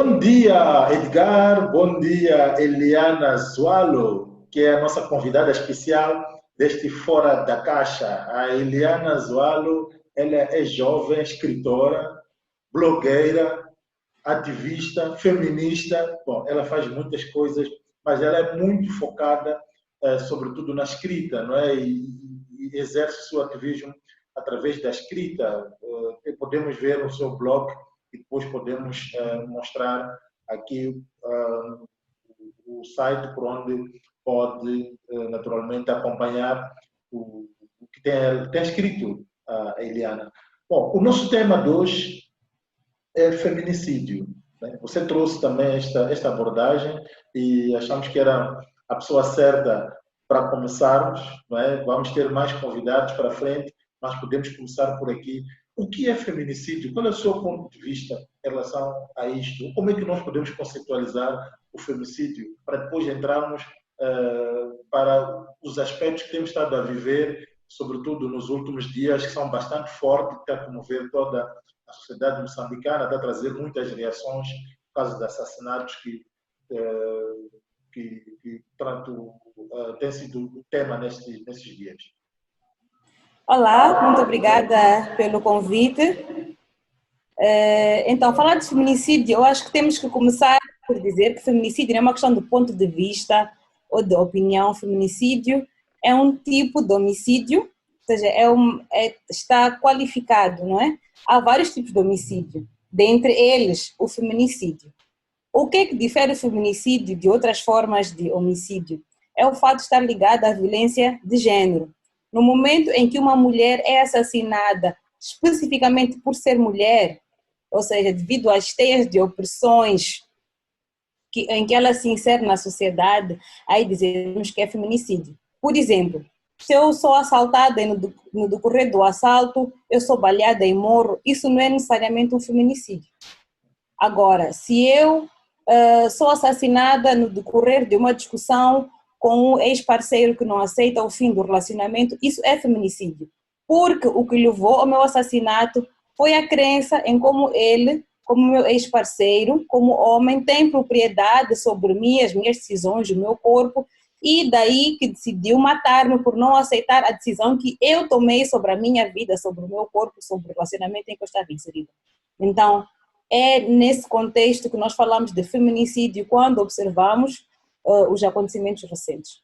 Bom dia, Edgar. Bom dia, Eliana Zualo, que é a nossa convidada especial deste Fora da Caixa. A Eliana Zualo, ela é jovem escritora, blogueira, ativista, feminista. Bom, ela faz muitas coisas, mas ela é muito focada, sobretudo na escrita, não é? E exerce o seu ativismo através da escrita. Podemos ver no seu blog e depois podemos mostrar aqui o site por onde pode naturalmente acompanhar o que tem escrito a Eliana. Bom, o nosso tema de hoje é feminicídio, né? Você trouxe também esta abordagem e achamos que era a pessoa certa para começarmos, não é? Vamos ter mais convidados para frente, mas podemos começar por aqui. O que é feminicídio? Qual é o seu ponto de vista em relação a isto? Como é que nós podemos conceitualizar o feminicídio para depois entrarmos para os aspectos que temos estado a viver, sobretudo nos últimos dias, que são bastante fortes, que está a comover toda a sociedade moçambicana, está a trazer muitas reações por causa de assassinatos que tanto tem sido o tema nesses dias. Olá, muito obrigada pelo convite. Então, falar de feminicídio, eu acho que temos que começar por dizer que feminicídio não é uma questão de ponto de vista ou de opinião. Feminicídio é um tipo de homicídio, ou seja, está qualificado, não é? Há vários tipos de homicídio, dentre eles o feminicídio. O que é que difere o feminicídio de outras formas de homicídio? É o fato de estar ligado à violência de género. No momento em que uma mulher é assassinada especificamente por ser mulher, ou seja, devido às teias de opressões em que ela se insere na sociedade, aí dizemos que é feminicídio. Por exemplo, se eu sou assaltada e no decorrer do assalto eu sou baleada e morro, isso não é necessariamente um feminicídio. Agora, se eu sou assassinada no decorrer de uma discussão com um ex-parceiro que não aceita o fim do relacionamento, isso é feminicídio. Porque o que levou ao meu assassinato foi a crença em como ele, como meu ex-parceiro, como homem, tem propriedade sobre mim, as minhas decisões, o meu corpo, e daí que decidiu matar-me por não aceitar a decisão que eu tomei sobre a minha vida, sobre o meu corpo, sobre o relacionamento em que eu estava inserida. Então, é nesse contexto que nós falamos de feminicídio quando observamos os acontecimentos recentes.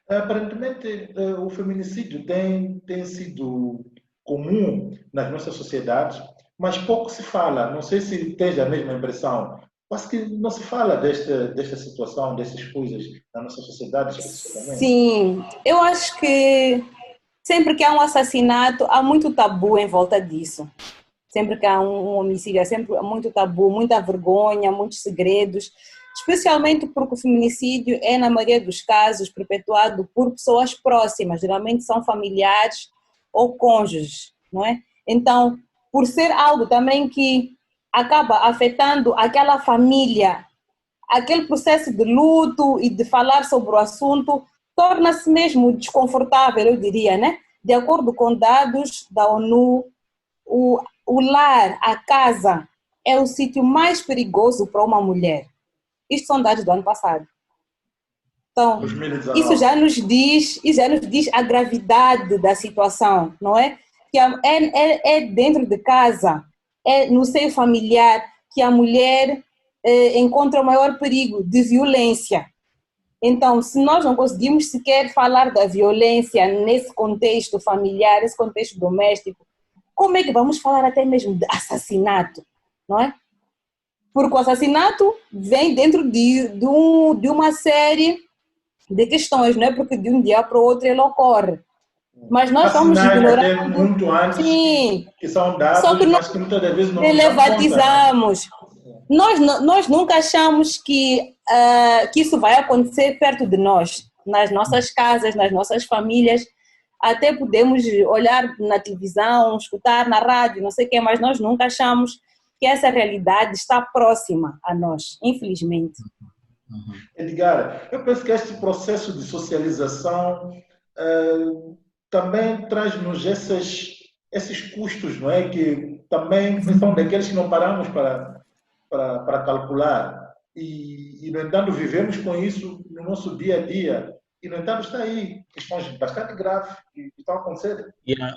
Aparentemente, o feminicídio tem sido comum nas nossas sociedades, mas pouco se fala. Não sei se tens a mesma impressão. Acho que não se fala desta situação, dessas coisas na nossa sociedade, especificamente. Sim, eu acho que sempre que há um assassinato, há muito tabu em volta disso. Sempre que há um homicídio, há sempre muito tabu, muita vergonha, muitos segredos, especialmente porque o feminicídio é, na maioria dos casos, perpetuado por pessoas próximas, geralmente são familiares ou cônjuges, não é? Então, por ser algo também que acaba afetando aquela família, aquele processo de luto e de falar sobre o assunto, torna-se mesmo desconfortável, eu diria, né? De acordo com dados da ONU, o lar, a casa, é o sítio mais perigoso para uma mulher. Isto são dados do ano passado. Então, 2019. isso já nos diz a gravidade da situação, não é? Que é dentro de casa, é no seio familiar que a mulher encontra o maior perigo de violência. Então, se nós não conseguimos sequer falar da violência nesse contexto familiar, nesse contexto doméstico, como é que vamos falar até mesmo de assassinato, não é? Porque o assassinato vem dentro de uma série de questões, não é porque de um dia para o outro ele ocorre. Mas nós vamos ignorando. Até muito antes, Sim, que são só dados, que nós mas que muitas das vezes não nos damos conta. relativizamos. Nós nunca achamos que isso vai acontecer perto de nós, nas nossas casas, nas nossas famílias. Até podemos olhar na televisão, escutar na rádio, não sei o quê, mas nós nunca achamos que essa realidade está próxima a nós, infelizmente. Edgar, eu penso que este processo de socialização também traz-nos esses custos, não é? Que também são daqueles que não paramos para calcular. No entanto, vivemos com isso no nosso dia a dia. E, no entanto, está aí questões bastante graves que estão a acontecer. Yeah.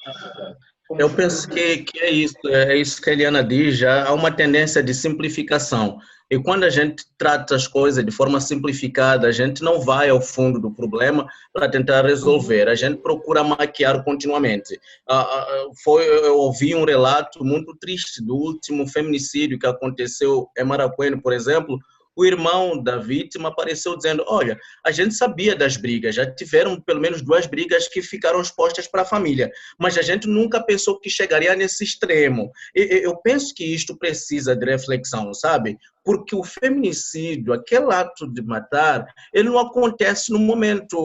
Como Eu penso que é isso que a Eliana diz, já há uma tendência de simplificação. E quando a gente trata as coisas de forma simplificada, a gente não vai ao fundo do problema para tentar resolver, a gente procura maquiar continuamente. Eu ouvi um relato muito triste do último feminicídio que aconteceu em Maracuene, por exemplo. O irmão da vítima apareceu dizendo, olha, a gente sabia das brigas, já tiveram pelo menos 2 brigas que ficaram expostas para a família, mas a gente nunca pensou que chegaria nesse extremo. Eu penso que isto precisa de reflexão, sabe? Porque o feminicídio, aquele ato de matar, ele não acontece no momento,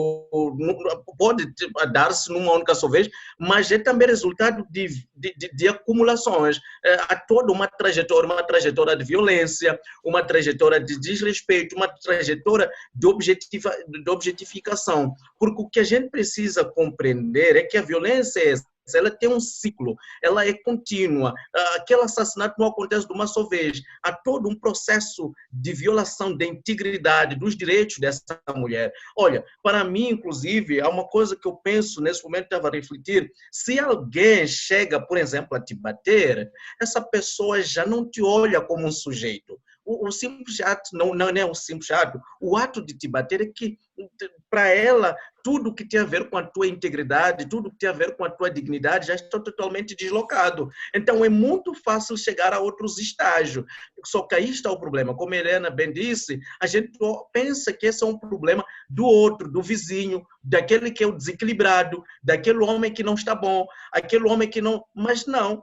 pode dar-se numa única só vez, mas é também resultado de acumulações. Há toda uma trajetória de violência, uma trajetória de desrespeito, uma trajetória de objetificação. Porque o que a gente precisa compreender é que a violência ela tem um ciclo, ela é contínua. Aquele assassinato não acontece de uma só vez. Há todo um processo de violação da integridade, dos direitos dessa mulher. Olha, para mim, inclusive, há uma coisa que eu penso, nesse momento estava a refletir, se alguém chega, por exemplo, a te bater, essa pessoa já não te olha como um sujeito. O simples ato, não é um simples ato, o ato de te bater é que, para ela, tudo que tem a ver com a tua integridade, tudo que tem a ver com a tua dignidade já está totalmente deslocado. Então, é muito fácil chegar a outros estágios. Só que aí está o problema. Como a Helena bem disse, a gente pensa que esse é um problema do outro, do vizinho, daquele que é o desequilibrado, daquele homem que não está bom, aquele homem que não... Mas não.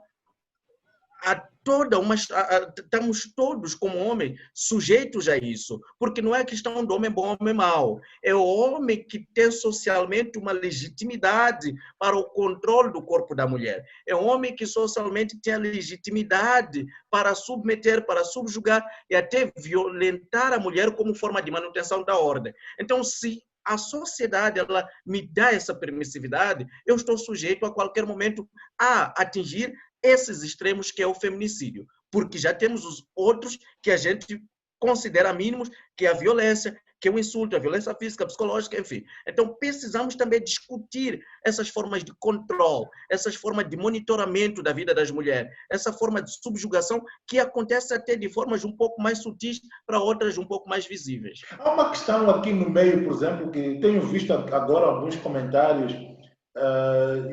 Estamos todos, como homens, sujeitos a isso, porque não é questão do homem bom, homem mau, é o homem que tem socialmente uma legitimidade para o controle do corpo da mulher, é o homem que socialmente tem a legitimidade para submeter, para subjugar e até violentar a mulher como forma de manutenção da ordem. Então, se a sociedade ela me dá essa permissividade, eu estou sujeito a qualquer momento a atingir esses extremos que é o feminicídio, porque já temos os outros que a gente considera mínimos, que é a violência, que é o insulto, a violência física, psicológica, enfim. Então, precisamos também discutir essas formas de controle, essas formas de monitoramento da vida das mulheres, essa forma de subjugação que acontece até de formas um pouco mais sutis para outras um pouco mais visíveis. Há uma questão aqui no meio, por exemplo, que tenho visto agora alguns comentários,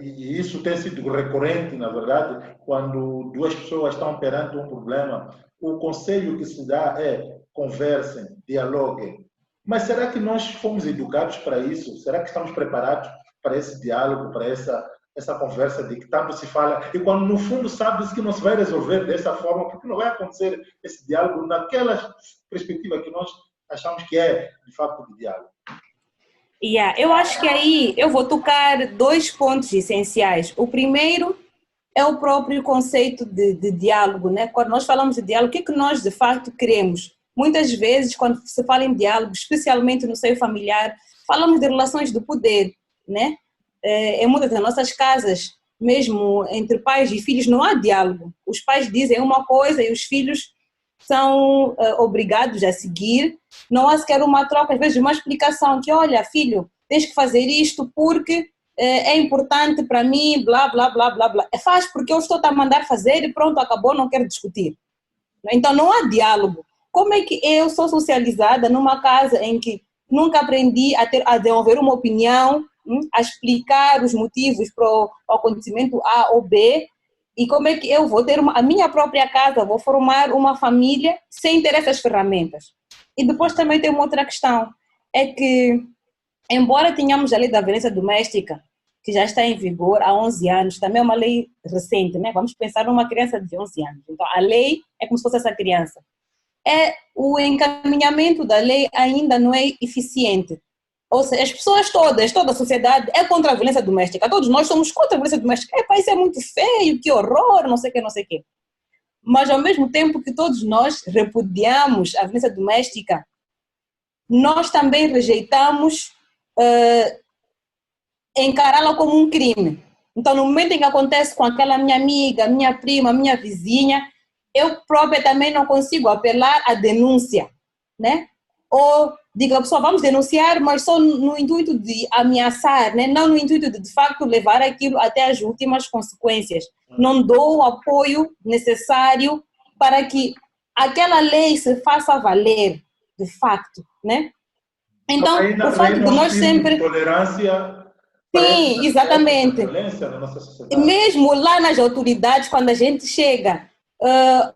e isso tem sido recorrente, na verdade, quando 2 pessoas estão perante um problema, o conselho que se dá é conversem, dialoguem. Mas será que nós fomos educados para isso? Será que estamos preparados para esse diálogo, para essa conversa de que tanto se fala? E quando no fundo sabe-se que não se vai resolver dessa forma, porque não vai acontecer esse diálogo naquela perspectiva que nós achamos que é, de fato, de diálogo. Eu acho que aí eu vou tocar 2 pontos essenciais. O primeiro é o próprio conceito de diálogo, né? Quando nós falamos de diálogo, o que é que nós de fato queremos? Muitas vezes, quando se fala em diálogo, especialmente no seio familiar, falamos de relações de poder, né? Em muitas das nossas casas, mesmo entre pais e filhos, não há diálogo. Os pais dizem uma coisa e os filhos são obrigados a seguir. Não há sequer uma troca, às vezes uma explicação que, olha, filho, tens que fazer isto porque é importante para mim, blá, blá, blá, blá, blá. Faz porque eu estou a mandar fazer e pronto, acabou, não quero discutir. Então não há diálogo. Como é que eu sou socializada numa casa em que nunca aprendi a desenvolver uma opinião, a explicar os motivos para o acontecimento A ou B, e como é que eu vou ter a minha própria casa, vou formar uma família sem ter essas ferramentas? E depois também tem uma outra questão, é que, embora tenhamos a lei da violência doméstica, que já está em vigor há 11 anos, também é uma lei recente, né? Vamos pensar numa criança de 11 anos. Então, a lei é como se fosse essa criança. O encaminhamento da lei ainda não é eficiente. Ou seja, as pessoas todas, toda a sociedade é contra a violência doméstica. Todos nós somos contra a violência doméstica. Isso é muito feio, que horror, não sei o que, não sei o que. Mas, ao mesmo tempo que todos nós repudiamos a violência doméstica, nós também rejeitamos encará-la como um crime. Então, no momento em que acontece com aquela minha amiga, minha prima, minha vizinha, eu própria também não consigo apelar à denúncia, né? Ou diga a pessoa, vamos denunciar, mas só no intuito de ameaçar, né? Não no intuito de facto levar aquilo até as últimas consequências. Não dou o apoio necessário para que aquela lei se faça valer, de facto, né? Então, o Aí fato de não nós espírito de sempre... tolerância para Sim, esses aspectos da exatamente. violência na nossa sociedade. Mesmo lá nas autoridades, quando a gente chega,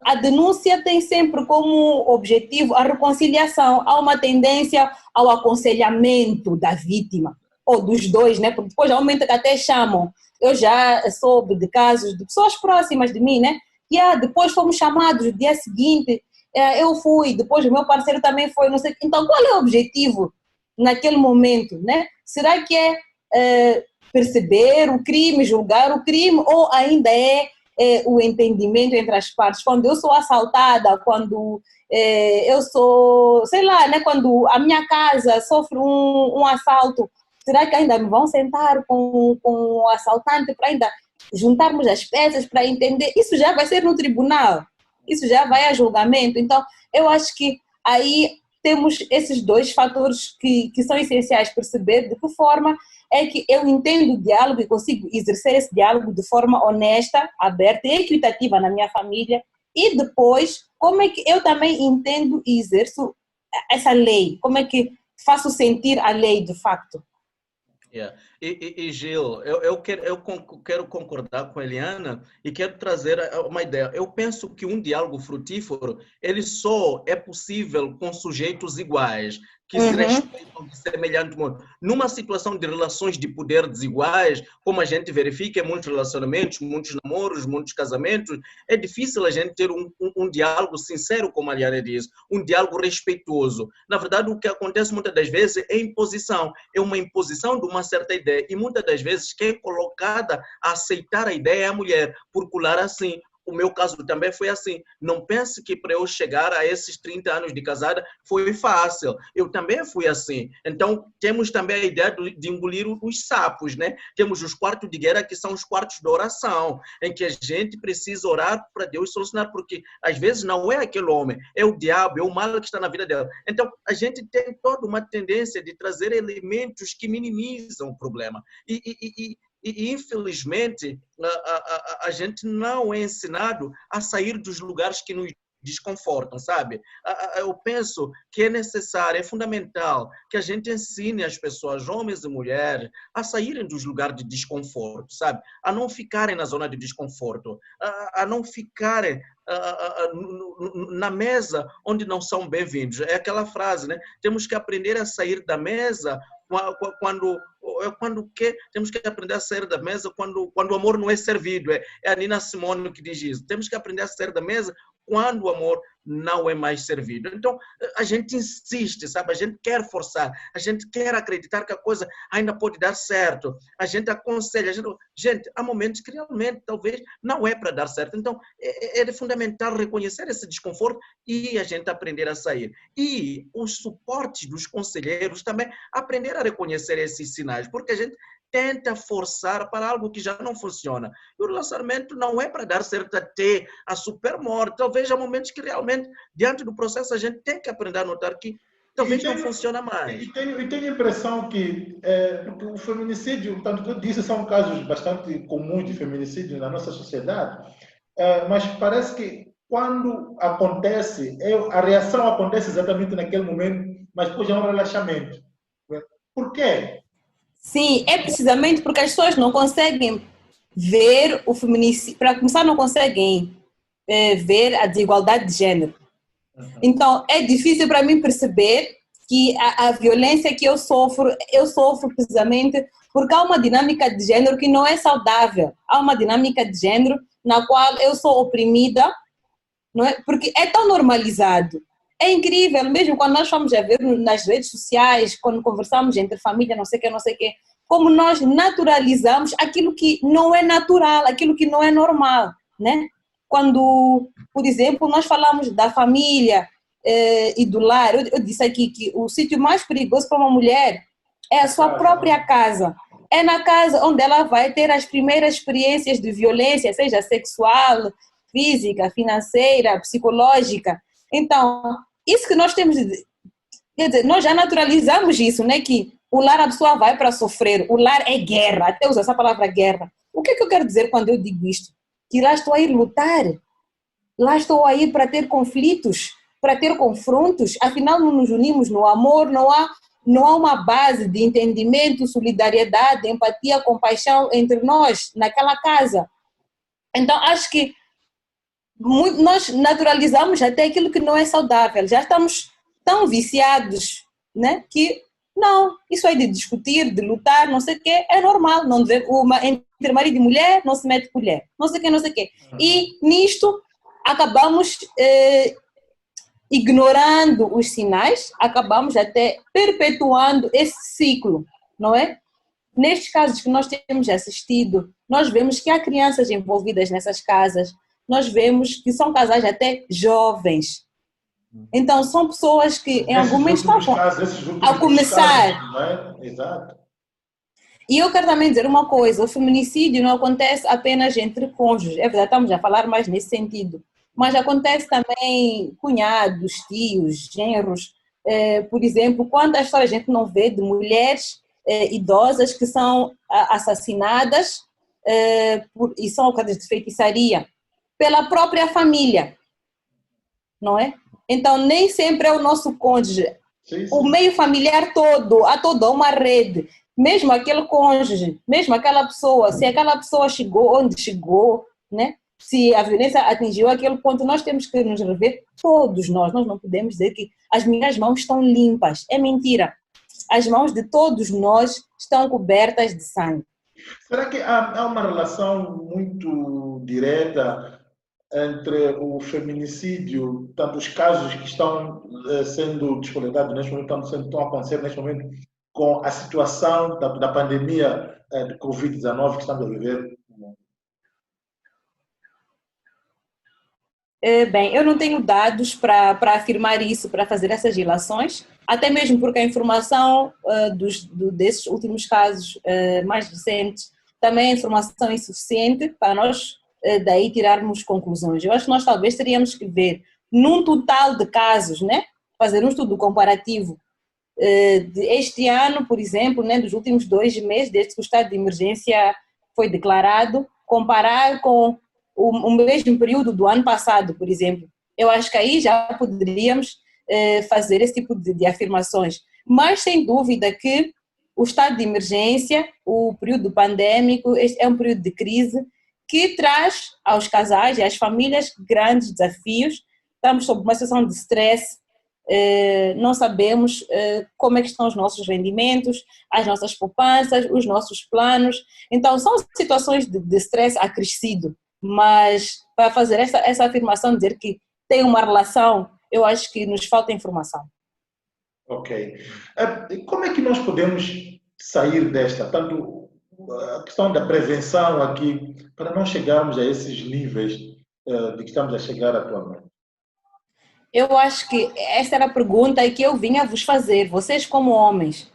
a denúncia tem sempre como objetivo a reconciliação. Há uma tendência ao aconselhamento da vítima, ou dos dois, né? Porque depois aumenta que até chamam. Eu já soube de casos de pessoas próximas de mim, né? E depois fomos chamados no dia seguinte, eu fui, depois o meu parceiro também foi, não sei. Então, qual é o objetivo naquele momento, né? Será que é perceber o crime, julgar o crime, ou ainda é o entendimento entre as partes? Quando eu sou assaltada, quando eu sou, sei lá, né, quando a minha casa sofre um assalto, será que ainda me vão sentar com o assaltante para ainda juntarmos as peças para entender? Isso já vai ser no tribunal, isso já vai a julgamento. Então, eu acho que aí temos esses dois fatores que são essenciais, perceber de que forma é que eu entendo o diálogo e consigo exercer esse diálogo de forma honesta, aberta e equitativa na minha família, e depois como é que eu também entendo e exerço essa lei, como é que faço sentir a lei de facto. Yeah. Gil, eu quero concordar com a Eliana e quero trazer uma ideia. Eu penso que um diálogo frutífero, ele só é possível com sujeitos iguais, que se respeitam de semelhante modo. Numa situação de relações de poder desiguais, como a gente verifica em muitos relacionamentos, muitos namoros, muitos casamentos, é difícil a gente ter um diálogo sincero, como a Eliana diz, um diálogo respeitoso. Na verdade, o que acontece muitas das vezes é imposição, é uma imposição de uma certa ideia, e muitas das vezes quem é colocada a aceitar a ideia é a mulher, por colar assim. O meu caso também foi assim. Não pense que para eu chegar a esses 30 anos de casada foi fácil. Eu também fui assim. Então, temos também a ideia de engolir os sapos, né? Temos os quartos de guerra, que são os quartos de oração, em que a gente precisa orar para Deus solucionar, porque às vezes não é aquele homem, é o diabo, é o mal que está na vida dela. Então, a gente tem toda uma tendência de trazer elementos que minimizam o problema. E infelizmente, a gente não é ensinado a sair dos lugares que nos desconfortam, sabe? Eu penso que é necessário, é fundamental que a gente ensine as pessoas, homens e mulheres, a saírem dos lugares de desconforto, sabe? A não ficarem na zona de desconforto, a não ficarem na mesa onde não são bem-vindos. É aquela frase, né? Temos que aprender a sair da mesa temos que aprender a sair da mesa quando o amor não é servido. É a Nina Simone que diz isso. Temos que aprender a sair da mesa quando o amor não é mais servido. Então, a gente insiste, sabe? A gente quer forçar, a gente quer acreditar que a coisa ainda pode dar certo. A gente aconselha, gente, há momentos que realmente talvez não é para dar certo. Então, é fundamental reconhecer esse desconforto e a gente aprender a sair. E os suportes dos conselheiros também aprender a reconhecer esses sinais, porque a gente tenta forçar para algo que já não funciona. E o relacionamento não é para dar certo até a supermorte. Talvez há momentos que realmente, diante do processo, a gente tem que aprender a notar que talvez não funciona mais. E tenho a impressão que porque o feminicídio, tanto que eu disse, são casos bastante comuns de feminicídio na nossa sociedade, mas parece que quando acontece, a reação acontece exatamente naquele momento, mas depois há um relaxamento. Por quê? Sim, é precisamente porque as pessoas não conseguem ver o feminicídio, para começar, não conseguem ver a desigualdade de género. Então, é difícil para mim perceber que a violência que eu sofro precisamente porque há uma dinâmica de género que não é saudável. Há uma dinâmica de género na qual eu sou oprimida, não é? Porque é tão normalizado. É incrível, mesmo quando nós fomos a ver nas redes sociais, quando conversamos entre família, não sei o que, como nós naturalizamos aquilo que não é natural, aquilo que não é normal, né? Quando, por exemplo, nós falamos da família e do lar, eu disse aqui que o sítio mais perigoso para uma mulher é a sua própria casa. É na casa onde ela vai ter as primeiras experiências de violência, seja sexual, física, financeira, psicológica. Então, isso que nós temos, quer dizer, nós já naturalizamos isso, né? Que o lar a pessoa vai para sofrer, o lar é guerra, até uso essa palavra guerra. O que é que eu quero dizer quando eu digo isto? Que lá estou a ir lutar, lá estou a ir para ter conflitos, para ter confrontos, afinal não nos unimos no amor, não há uma base de entendimento, solidariedade, empatia, compaixão entre nós, naquela casa. Então, acho que nós naturalizamos até aquilo que não é saudável, já estamos tão viciados, né, que não, isso aí de discutir, de lutar, não sei o quê, é normal, não deve, entre marido e mulher não se mete colher, não sei o quê, não sei o quê. E nisto acabamos ignorando os sinais, acabamos até perpetuando esse ciclo, não é? Nestes casos que nós temos assistido, nós vemos que há crianças envolvidas nessas casas, nós vemos que são casais até jovens. Então, são pessoas que em algum momento estão a começar. Casos, não é? Exato. E eu quero também dizer uma coisa, o feminicídio não acontece apenas entre cônjuges, é verdade, estamos a falar mais nesse sentido, mas acontece também cunhados, tios, genros, por exemplo, quantas histórias a gente não vê de mulheres idosas que são assassinadas e são ocorrentes de feitiçaria pela própria família, não é? Então, nem sempre é o nosso cônjuge. Sim. O meio familiar todo, há toda uma rede. Mesmo aquele cônjuge, mesmo aquela pessoa, se aquela pessoa chegou onde chegou, né? Se a violência atingiu aquele ponto, nós temos que nos rever, todos nós não podemos dizer que as minhas mãos estão limpas. É mentira. As mãos de todos nós estão cobertas de sangue. Será que há uma relação muito direta entre o feminicídio, tanto os casos que estão sendo descoletados neste momento, estão a acontecer neste momento, com a situação da pandemia de Covid-19 que estamos a viver? Bem, eu não tenho dados para afirmar isso, para fazer essas relações, até mesmo porque a informação desses últimos casos mais recentes também é informação insuficiente para nós daí tirarmos conclusões. Eu acho que nós talvez teríamos que ver num total de casos, né, fazer um estudo comparativo este ano, por exemplo, né, dos últimos 2 meses, desde que o estado de emergência foi declarado, comparar com o mesmo período do ano passado, por exemplo. Eu acho que aí já poderíamos fazer esse tipo de afirmações. Mas, sem dúvida que o estado de emergência, o período pandêmico, este é um período de crise que traz aos casais e às famílias grandes desafios. Estamos sob uma situação de stress, não sabemos como é que estão os nossos rendimentos, as nossas poupanças, os nossos planos. Então, são situações de stress acrescido. Mas para fazer essa afirmação, dizer que tem uma relação, eu acho que nos falta informação. Ok. Como é que nós podemos sair desta? Tanto a questão da prevenção aqui, para não chegarmos a esses níveis de que estamos a chegar atualmente. Eu acho que essa era a pergunta que eu vinha vos fazer, vocês como homens.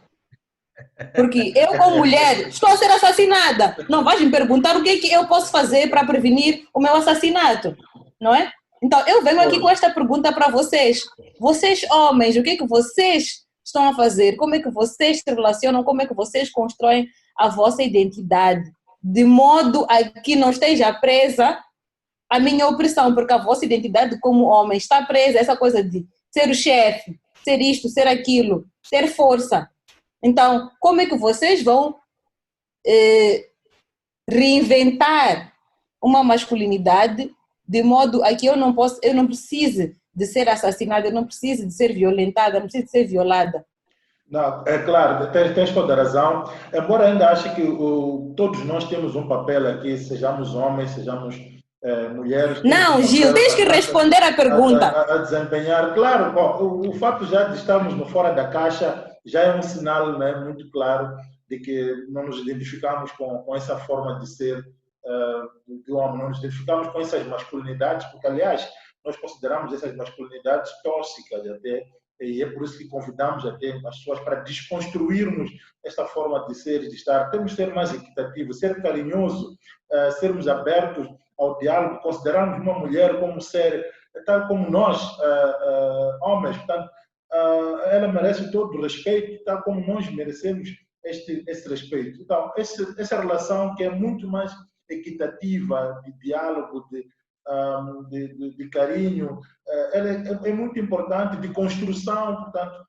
Porque eu, como mulher, estou a ser assassinada. Não vais me perguntar o que é que eu posso fazer para prevenir o meu assassinato, não é? Então, eu venho aqui com esta pergunta para vocês. Vocês, homens, o que é que vocês estão a fazer? Como é que vocês se relacionam? Como é que vocês constroem a vossa identidade? De modo a que não esteja presa a minha opressão, porque a vossa identidade como homem está presa a essa coisa de ser o chefe, ser isto, ser aquilo, ter força. Então, como é que vocês vão reinventar uma masculinidade de modo a que eu não precise de ser assassinada, eu não preciso de ser violentada, eu não preciso de ser violada? Não, é claro, tens toda a razão. Embora ainda ache que todos nós temos um papel aqui, sejamos homens, sejamos mulheres. Não, Gil, tens que responder à pergunta. A desempenhar. Claro, bom, o fato já de estarmos no fora da caixa já é um sinal, né, muito claro de que não nos identificamos com essa forma de ser de homem, não nos identificamos com essas masculinidades, porque, aliás, nós consideramos essas masculinidades tóxicas até, e é por isso que convidamos até as pessoas para desconstruirmos esta forma de ser e de estar. Temos que ser mais equitativos, ser carinhoso, sermos abertos ao diálogo, considerarmos uma mulher como ser, tal como nós, homens, portanto, ela merece todo o respeito, tal como nós merecemos esse respeito. Então, essa relação que é muito mais equitativa, de diálogo, de carinho, ela é muito importante, de construção, portanto,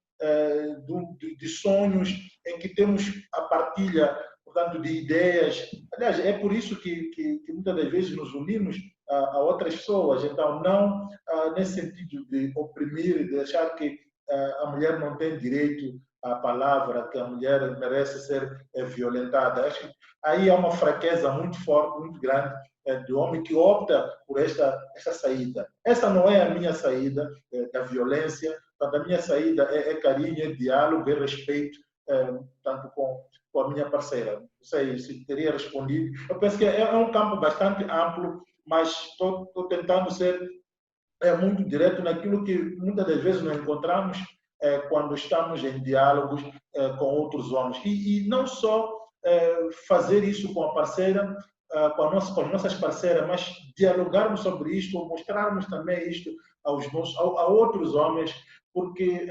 de sonhos, em que temos a partilha, portanto, de ideias. Aliás, é por isso que muitas das vezes nos unimos a outras pessoas. Então, não nesse sentido de oprimir, de achar que a mulher não tem direito à palavra, que a mulher merece ser violentada. Acho que aí há uma fraqueza muito forte, muito grande, do homem que opta por esta saída. Essa não é a minha saída da violência. Portanto, a minha saída é carinho, é diálogo, é respeito, tanto com a minha parceira. Não sei se teria respondido. Eu penso que é um campo bastante amplo, mas estou tentando ser muito direto naquilo que muitas das vezes não encontramos quando estamos em diálogos com outros homens. E não só fazer isso com a parceira, com as nossas parceiras, mas dialogarmos sobre isto, mostrarmos também isto a outros homens, porque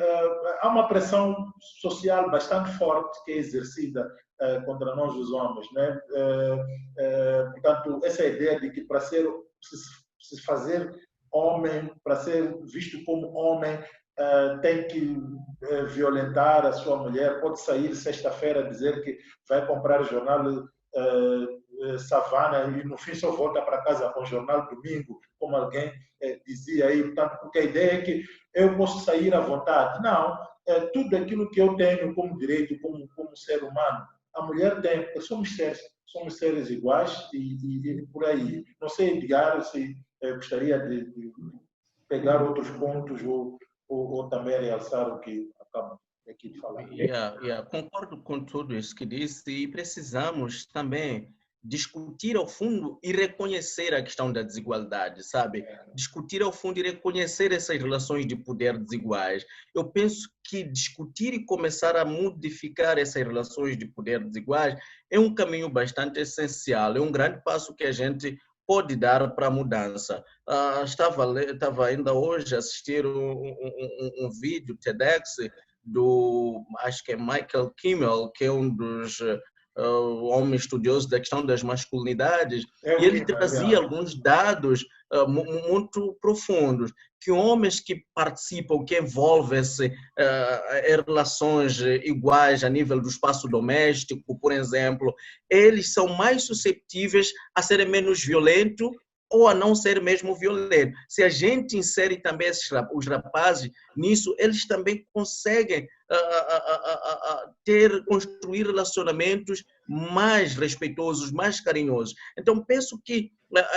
há uma pressão social bastante forte que é exercida contra nós, os homens, né? Portanto, essa ideia de que para se fazer homem, para ser visto como homem, tem que violentar a sua mulher, pode sair sexta-feira dizer que vai comprar jornal Savana e no fim só volta para casa com o jornal domingo, como alguém dizia aí, portanto, porque a ideia é que eu posso sair à vontade. Não, tudo aquilo que eu tenho como direito, como ser humano, a mulher tem, porque somos seres iguais e por aí. Não sei, Edgar, se gostaria de pegar outros pontos ou também realçar o que acabamos aqui de falar. Concordo com tudo isso que disse e precisamos também discutir ao fundo e reconhecer a questão da desigualdade, sabe? Discutir ao fundo e reconhecer essas relações de poder desiguais. Eu penso que discutir e começar a modificar essas relações de poder desiguais é um caminho bastante essencial, é um grande passo que a gente pode dar para a mudança. Estava ainda hoje a assistir um vídeo TEDx acho que é Michael Kimmel, que é um dos homens estudiosos da questão das masculinidades, e ele trazia alguns dados muito profundos, que homens que participam, que envolvem-se em relações iguais a nível do espaço doméstico, por exemplo, eles são mais suscetíveis a serem menos violentos ou a não ser mesmo violento. Se a gente insere também os rapazes nisso, eles também conseguem construir relacionamentos mais respeitosos, mais carinhosos. Então, penso que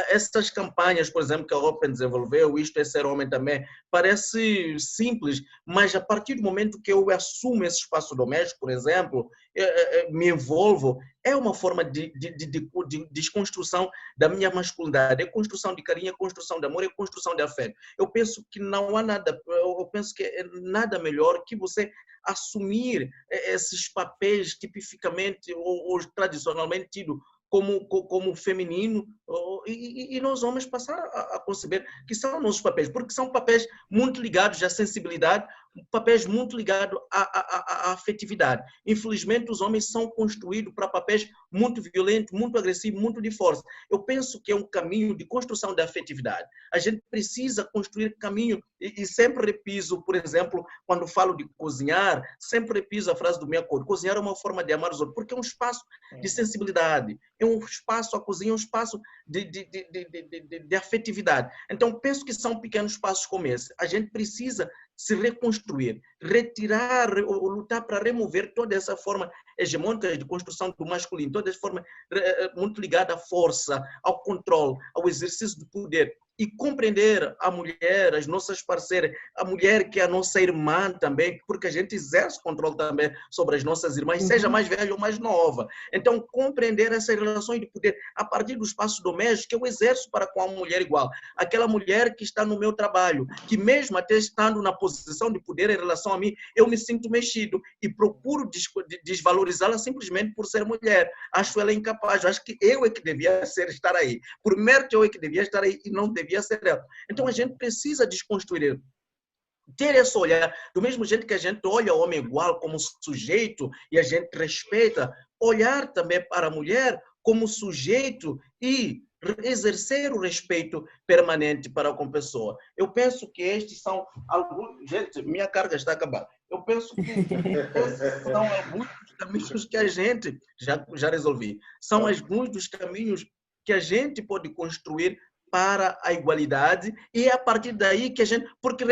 essas campanhas, por exemplo, que a Open desenvolveu, Isto é Ser Homem também, parece simples, mas a partir do momento que eu assumo esse espaço doméstico, por exemplo, me envolvo, é uma forma de desconstrução da minha masculinidade, é construção de carinho, é construção de amor, é construção de afeto. Eu penso que não há nada, eu penso que é nada melhor que você assumir esses papéis tipificamente ou tradicionalmente tidos como feminino, e nós homens passar a conceber que são nossos papéis, porque são papéis muito ligados à sensibilidade, papéis muito ligados à afetividade. Infelizmente, os homens são construídos para papéis muito violentos, muito agressivos, muito de força. Eu penso que é um caminho de construção da afetividade. A gente precisa construir caminho, e sempre repiso, por exemplo, quando falo de cozinhar, sempre repiso a frase do meu acordo. Cozinhar é uma forma de amar os outros, porque é um espaço de sensibilidade, é um espaço, a cozinha é um espaço de afetividade. Então, penso que são pequenos passos como esse. A gente precisa se reconstruir, retirar ou lutar para remover toda essa forma hegemônica de construção do masculino, toda essa forma muito ligada à força, ao controle, ao exercício do poder, e compreender a mulher, as nossas parceiras, a mulher que é a nossa irmã também, porque a gente exerce controle também sobre as nossas irmãs, seja mais velha ou mais nova. Então, compreender essas relações de poder a partir do espaço doméstico que eu exerço para com a mulher igual. Aquela mulher que está no meu trabalho, que mesmo até estando na posição de poder em relação a mim, eu me sinto mexido e procuro desvalorizá-la simplesmente por ser mulher. Acho ela incapaz, acho que eu é que devia estar aí. Por mérito, eu é que devia estar aí e não devia ser ela. Então, a gente precisa desconstruir, ter esse olhar, do mesmo jeito que a gente olha o homem igual como sujeito e a gente respeita, olhar também para a mulher como sujeito e exercer o respeito permanente para com a pessoa. Eu penso que estes são alguns... Gente, minha carga está acabada. Eu penso que esses são alguns dos caminhos que a gente... Já resolvi. São alguns dos caminhos que a gente pode construir para a igualdade, e é a partir daí que a gente... Porque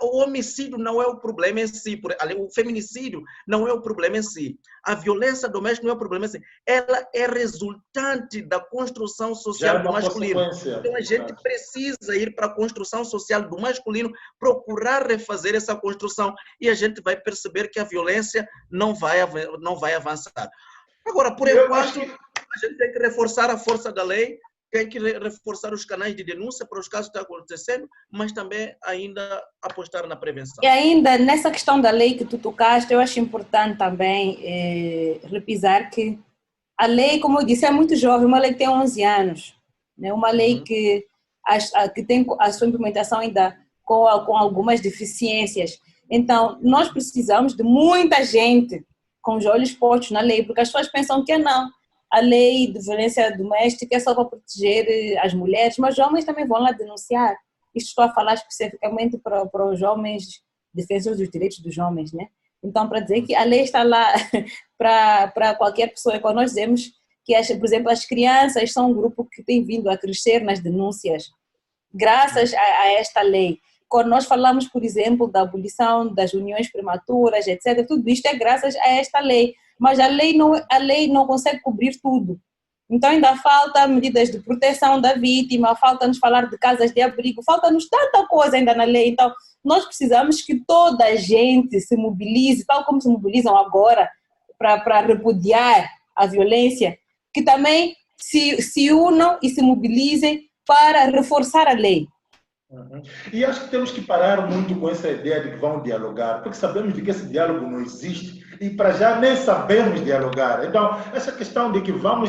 o homicídio não é o problema em si, o feminicídio não é o problema em si, a violência doméstica não é o problema em si, ela é resultante da construção social do masculino. Então a gente precisa ir para a construção social do masculino, procurar refazer essa construção, e a gente vai perceber que a violência não vai avançar. Agora, por enquanto, a gente tem que reforçar a força da lei, tem que reforçar os canais de denúncia para os casos que estão acontecendo, mas também ainda apostar na prevenção. E ainda nessa questão da lei que tu tocaste, eu acho importante também repisar que a lei, como eu disse, é muito jovem, uma lei que tem 11 anos, né? Uma lei que tem a sua implementação ainda com algumas deficiências. Então, nós precisamos de muita gente com os olhos postos na lei, porque as pessoas pensam que não. A lei de violência doméstica é só para proteger as mulheres, mas os homens também vão lá denunciar. Isto estou a falar especificamente para os homens, defensores dos direitos dos homens, né? Então, para dizer que a lei está lá para qualquer pessoa, quando nós dizemos que, por exemplo, as crianças são um grupo que tem vindo a crescer nas denúncias, graças a esta lei. Quando nós falamos, por exemplo, da abolição das uniões prematuras, etc., tudo isto é graças a esta lei. Mas a lei não consegue cobrir tudo. Então ainda falta medidas de proteção da vítima, falta-nos falar de casas de abrigo, falta-nos tanta coisa ainda na lei. Então nós precisamos que toda a gente se mobilize, tal como se mobilizam agora para repudiar a violência, que também se unam e se mobilizem para reforçar a lei. E acho que temos que parar muito com essa ideia de que vão dialogar, porque sabemos de que esse diálogo não existe e para já nem sabemos dialogar. Então, essa questão de que vão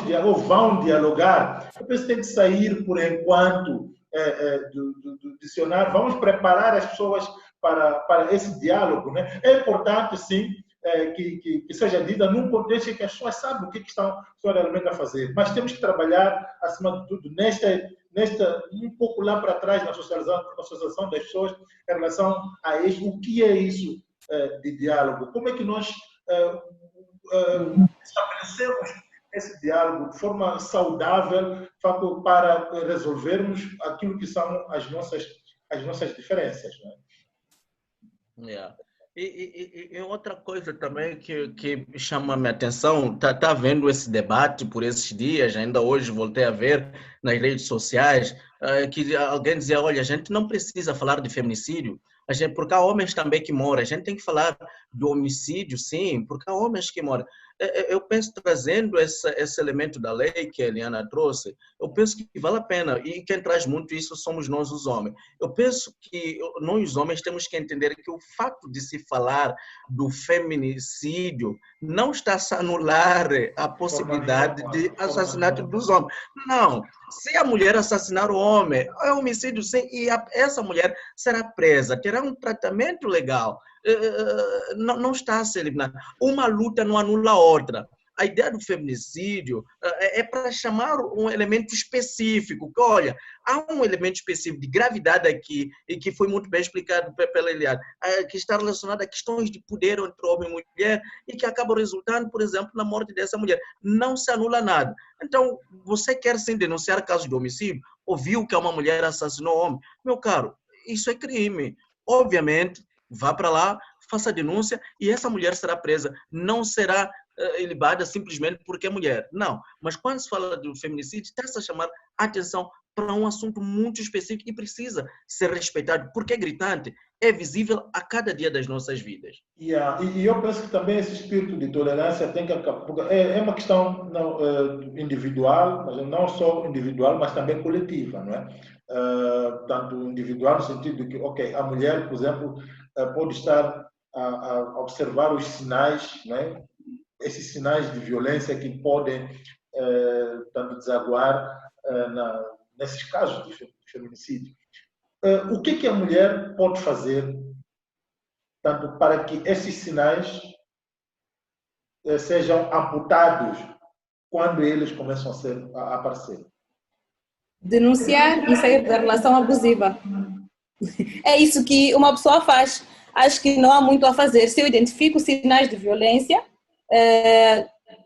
dialogar, eu penso que tem que sair por enquanto do dicionário. Vamos preparar as pessoas para esse diálogo, né? É importante, sim, que seja dita num contexto em que as pessoas sabem o que estão realmente a fazer, mas temos que trabalhar, acima de tudo, um pouco lá para trás na socialização das pessoas em relação a isso. O que é isso de diálogo? Como é que nós estabelecemos esse diálogo de forma saudável para resolvermos aquilo que são as nossas diferenças, né? Yeah. E outra coisa também que chama a minha atenção, tá vendo esse debate por esses dias, ainda hoje voltei a ver nas redes sociais, que alguém dizia, olha, a gente não precisa falar de feminicídio, porque há homens também que moram, a gente tem que falar do homicídio, sim, porque há homens que moram. Eu penso, trazendo esse elemento da lei que a Eliana trouxe, eu penso que vale a pena, e quem traz muito isso somos nós os homens. Eu penso que nós os homens temos que entender que o fato de se falar do feminicídio não está a anular a possibilidade de assassinato dos homens. Não, se a mulher assassinar o homem, é homicídio sim, e essa mulher será presa, terá um tratamento legal. Não está a ser eliminado. Uma luta não anula a outra. A ideia do feminicídio é para chamar um elemento específico, que olha, há um elemento específico de gravidade aqui, e que foi muito bem explicado pela Eliana, que está relacionado a questões de poder entre homem e mulher, e que acabam resultando, por exemplo, na morte dessa mulher. Não se anula nada. Então, você quer sim denunciar casos de homicídio, ou viu que uma mulher assassinou um homem? Meu caro, isso é crime. Obviamente, vá para lá, faça a denúncia e essa mulher será presa. Não será ilibada simplesmente porque é mulher. Não. Mas quando se fala do feminicídio, está-se a chamar a atenção para um assunto muito específico e precisa ser respeitado, porque é gritante, é visível a cada dia das nossas vidas. E eu penso que também esse espírito de tolerância tem que acabar, porque é uma questão individual, mas não só individual, mas também coletiva, não é? Tanto individual no sentido de que, ok, a mulher, por exemplo, pode estar a observar os sinais, né? Esses sinais de violência que podem tanto desaguar nesses casos de feminicídio. O que a mulher pode fazer tanto para que esses sinais sejam amputados quando eles começam a aparecer? Denunciar e sair da relação abusiva. É isso que uma pessoa faz. Acho que não há muito a fazer. Se eu identifico sinais de violência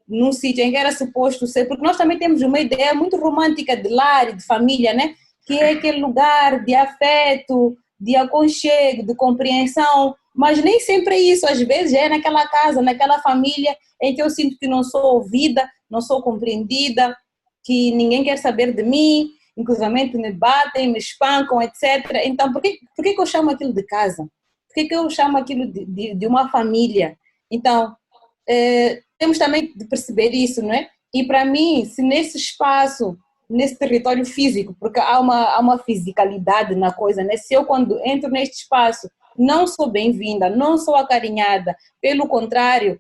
num sítio em que era suposto ser, porque nós também temos uma ideia muito romântica de lar e de família, né? Que é aquele lugar de afeto, de aconchego, de compreensão, mas nem sempre é isso. Às vezes é naquela casa, naquela família em que eu sinto que não sou ouvida, não sou compreendida, que ninguém quer saber de mim, inclusivamente me batem, me espancam, etc. Então, por que eu chamo aquilo de casa? Por que eu chamo aquilo de uma família? Então, temos também de perceber isso, não é? E para mim, se nesse espaço, nesse território físico, porque há uma fisicalidade na coisa, né? Se eu, quando entro neste espaço, não sou bem-vinda, não sou acarinhada, pelo contrário,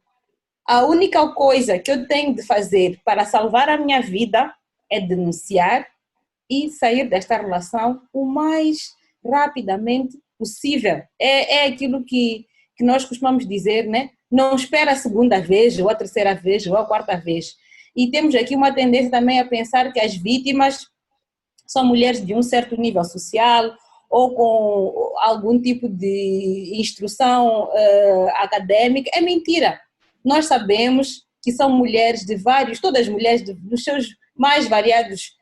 a única coisa que eu tenho de fazer para salvar a minha vida é denunciar e sair desta relação o mais rapidamente possível. É aquilo que nós costumamos dizer, né? Não espera a segunda vez, ou a terceira vez, ou a quarta vez. E temos aqui uma tendência também a pensar que as vítimas são mulheres de um certo nível social ou com algum tipo de instrução académica. É mentira. Nós sabemos que são mulheres de vários, todas as mulheres dos seus mais variados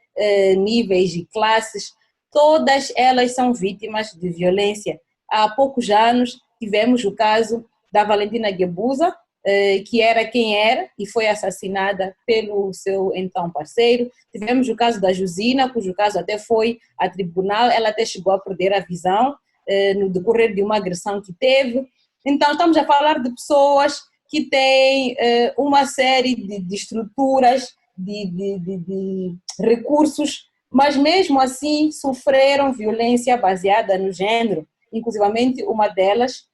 níveis e classes, todas elas são vítimas de violência. Há poucos anos tivemos o caso da Valentina Guebuza, que era quem era e foi assassinada pelo seu então parceiro. Tivemos o caso da Josina, cujo caso até foi a tribunal, ela até chegou a perder a visão no decorrer de uma agressão que teve. Então estamos a falar de pessoas que têm uma série de estruturas, de recursos, mas mesmo assim sofreram violência baseada no género, inclusivamente uma delas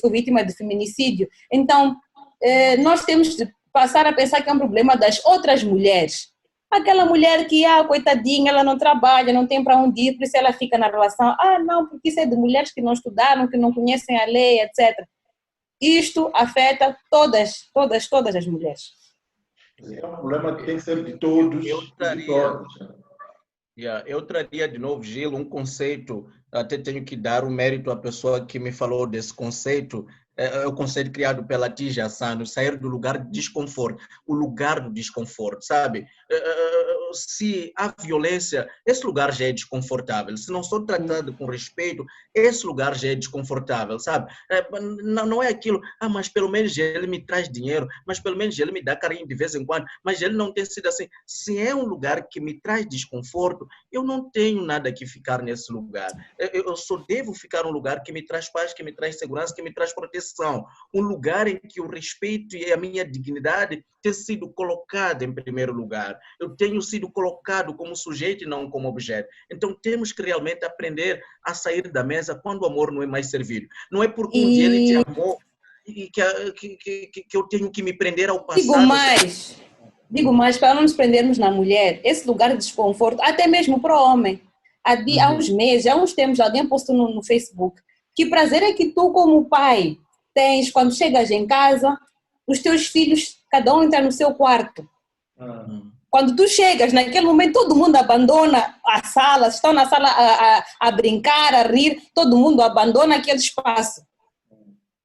foi vítima de feminicídio. Então, nós temos de passar a pensar que é um problema das outras mulheres. Aquela mulher que, coitadinha, ela não trabalha, não tem para onde ir, por isso ela fica na relação. Não, porque isso é de mulheres que não estudaram, que não conhecem a lei, etc. Isto afeta todas as mulheres. É um problema que tem que ser de todos. Eu traria de novo, Gil, um conceito, até tenho que dar o mérito à pessoa que me falou desse conceito, é o conceito criado pela Tija Santos, sair do lugar de desconforto, o lugar do desconforto, sabe? Se há violência, esse lugar já é desconfortável. Se não sou tratado com respeito, esse lugar já é desconfortável, sabe? Não é aquilo, mas pelo menos ele me traz dinheiro, mas pelo menos ele me dá carinho de vez em quando, mas ele não tem sido assim. Se é um lugar que me traz desconforto, eu não tenho nada que ficar nesse lugar. Eu só devo ficar num lugar que me traz paz, que me traz segurança, que me traz proteção. Um lugar em que o respeito e a minha dignidade tem sido colocada em primeiro lugar. Eu tenho sido colocado como sujeito e não como objeto. Então temos que realmente aprender a sair da mesa quando o amor não é mais servido. Não é porque um dia ele te amou e que eu tenho que me prender ao passado. Digo mais, para não nos prendermos na mulher, esse lugar de desconforto, até mesmo para o homem. Há uns meses, há uns tempos, alguém postou no Facebook, que prazer é que tu, como pai, tens quando chegas em casa, os teus filhos, cada um entra no seu quarto. Quando tu chegas, naquele momento, todo mundo abandona a sala, estão na sala a brincar, a rir, todo mundo abandona aquele espaço.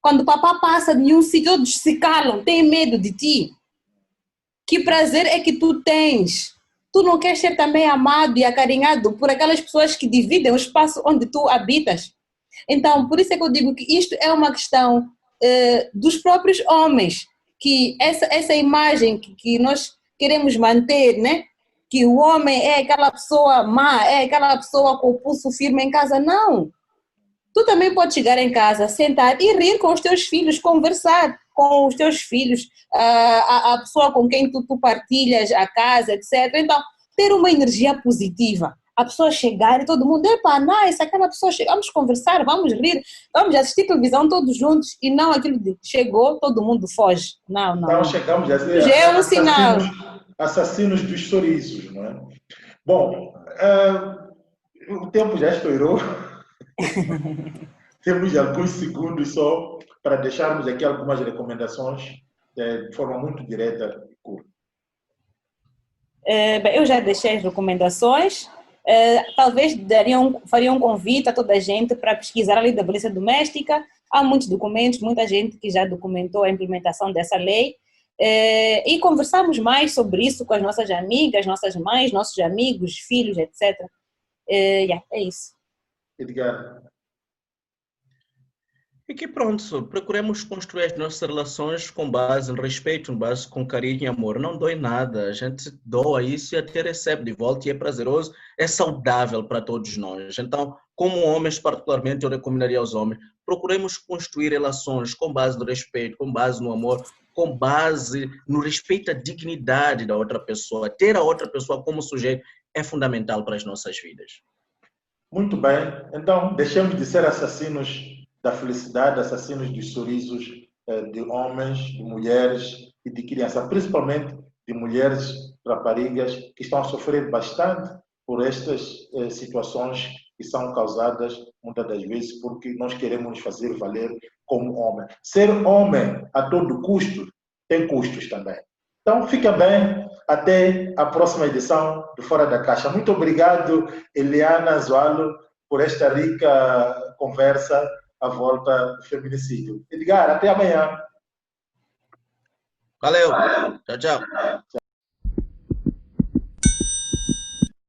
Quando o papá passa de um sítio, todos se calam, têm medo de ti. Que prazer é que tu tens? Tu não queres ser também amado e acarinhado por aquelas pessoas que dividem o espaço onde tu habitas? Então, por isso é que eu digo que isto é uma questão dos próprios homens, que essa imagem que nós queremos manter, né? que o homem é aquela pessoa má, é aquela pessoa com o pulso firme em casa. Não. Tu também podes chegar em casa, sentar e rir com os teus filhos, conversar com os teus filhos, a pessoa com quem tu partilhas a casa, etc. Então, ter uma energia positiva. A pessoa chegar e todo mundo, epa, nice, aquela pessoa chega, vamos conversar, vamos rir, vamos assistir televisão todos juntos e não aquilo de chegou, todo mundo foge. Não, não. Então chegamos a ser Já é um sinal. Assassinos dos sorrisos, não é? Bom, o tempo já estourou. Temos alguns segundos só para deixarmos aqui algumas recomendações de forma muito direta e curta. Bem, eu já deixei as recomendações. Talvez faria um convite a toda a gente para pesquisar a lei da violência doméstica. Há muitos documentos, muita gente que já documentou a implementação dessa lei. E conversamos mais sobre isso com as nossas amigas, nossas mães, nossos amigos, filhos, etc. É isso. Edgar. E que pronto, procuremos construir as nossas relações com base no respeito, com base com carinho e amor. Não dói nada, a gente doa isso e até recebe de volta e é prazeroso, é saudável para todos nós. Então, como homens particularmente, eu recomendaria aos homens, procuremos construir relações com base no respeito, com base no amor, com base no respeito à dignidade da outra pessoa. Ter a outra pessoa como sujeito é fundamental para as nossas vidas. Muito bem, então deixemos de ser assassinos da felicidade, assassinos dos sorrisos de homens, de mulheres e de crianças, principalmente de mulheres raparigas que estão a sofrer bastante por estas situações que são causadas muitas das vezes porque nós queremos nos fazer valer como homem. Ser homem a todo custo tem custos também. Então fica bem, até a próxima edição do Fora da Caixa. Muito obrigado, Eliana Zualo, por esta rica conversa à volta do feminicídio. Edgar, até amanhã. Valeu. Tchau, tchau.